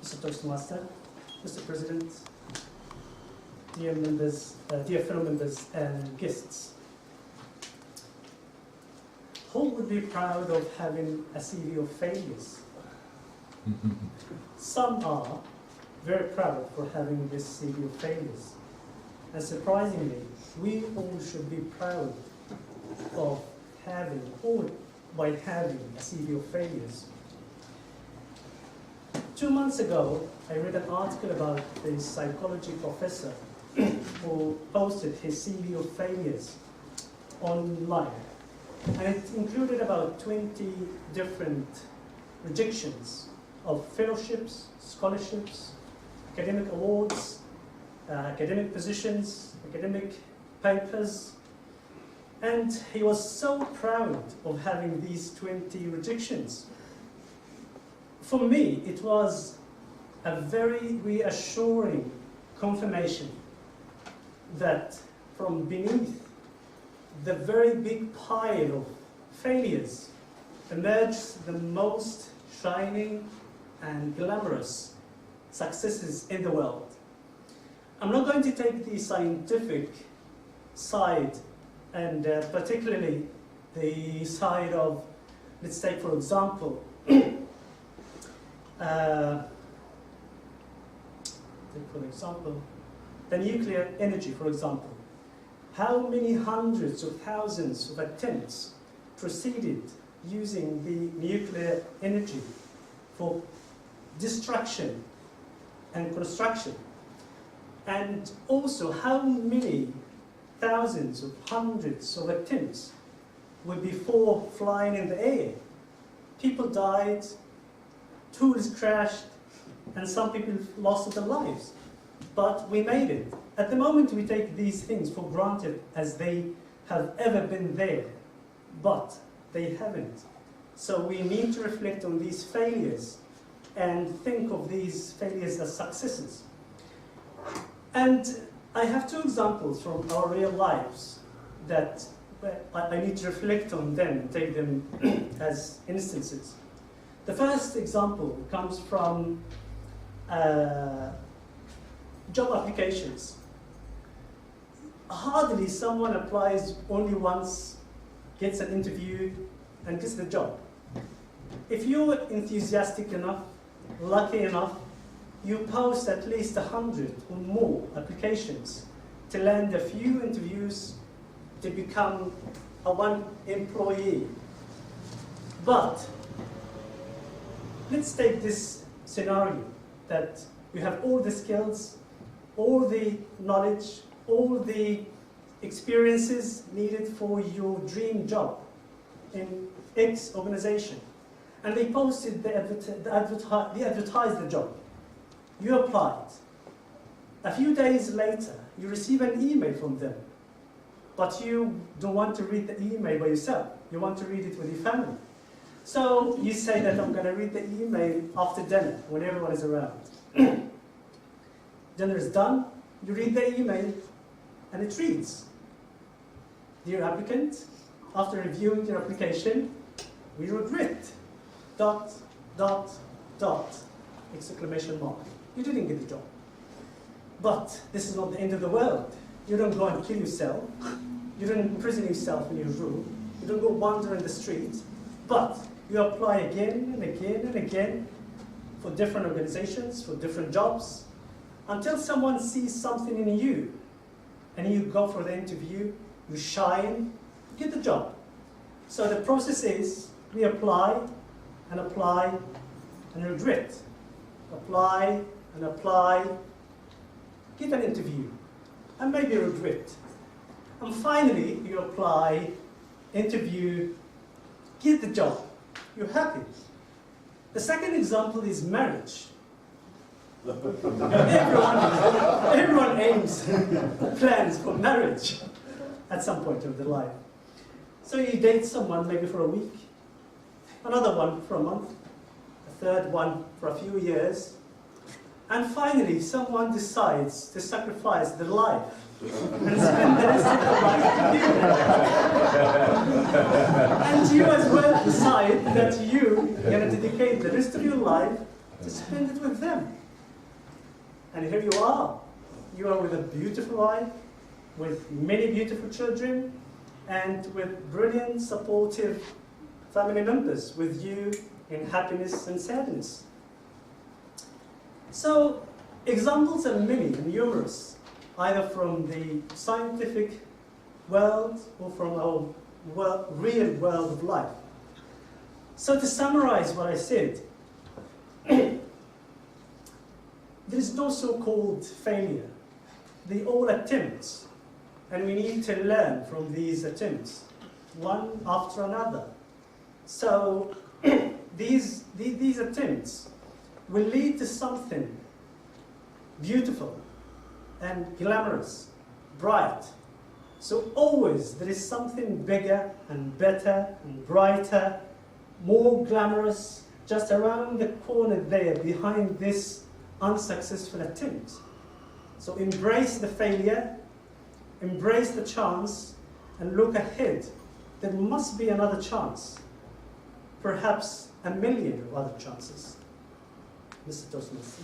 Mr. Toastmaster, Mr. President, dear members, dear fellow members and guests. Who would be proud of having a CV of failures? Some are very proud for having this CV of failures. And surprisingly, we all should be proud of having, or by having, a CV of failures. 2 months ago, I read an article about a psychology professor who posted his CV of failures online. And it included about 20 different rejections of fellowships, scholarships, academic awards, academic positions, academic papers. And he was so proud of having these 20 rejections. For me, it was a very reassuring confirmation that from beneath the very big pile of failures emerged the most shining and glamorous successes in the world. I'm not going to take the scientific side and particularly the side of, let's take for example, the nuclear energy, for example. How many hundreds of thousands of attempts proceeded using the nuclear energy for destruction and construction? And also how many thousands of hundreds of attempts were before flying in the air? People died, tools crashed, and some people lost their lives. But we made it. At the moment, we take these things for granted as they have ever been there, but they haven't. So we need to reflect on these failures and think of these failures as successes. And I have two examples from our real lives that I need to reflect on them and take them as instances. The first example comes from job applications. Hardly someone applies only once, gets an interview, and gets the job. If you're enthusiastic enough, lucky enough, you post at least 100 or more applications to land a few interviews to become a one employee. But let's take this scenario that you have all the skills, all the knowledge, all the experiences needed for your dream job in X organization. And they posted, they advertised the job. You applied. A few days later, you receive an email from them. But you don't want to read the email by yourself. You want to read it with your family. So you say that I'm going to read the email after dinner, when everyone is around. Dinner is done, you read the email, and it reads, "Dear applicant, after reviewing your application, we regret, ... exclamation mark. You didn't get the job. But this is not the end of the world. You don't go and kill yourself. You don't imprison yourself in your room. You don't go wander in the street. But you apply again and again and again for different organizations, for different jobs, until someone sees something in you, and you go for the interview, you shine, you get the job. So the process is, we apply and regret. Apply and apply, get an interview, and maybe regret. And finally, you apply, interview, get the job. You're happy. The second example is marriage. Everyone aims, plans for marriage at some point of their life. So you date someone maybe for a week, another one for a month, a third one for a few years, and finally someone decides to sacrifice their life and spend the rest of their life with you. And you as well decide that you're going to dedicate the rest of your life to spend it with them. And here you are. You are with a beautiful wife, with many beautiful children, and with brilliant, supportive family members with you in happiness and sadness. So, examples are many and numerous, either from the scientific world or from our real world of life. So to summarize what I said, there is no so-called failure. They all attempts, and we need to learn from these attempts, one after another. So these attempts will lead to something beautiful and glamorous, bright. So always there is something bigger and better and brighter, more glamorous, just around the corner there behind this unsuccessful attempt. So embrace the failure, embrace the chance, and look ahead. There must be another chance, perhaps a million of other chances. Mr. Toastmaster.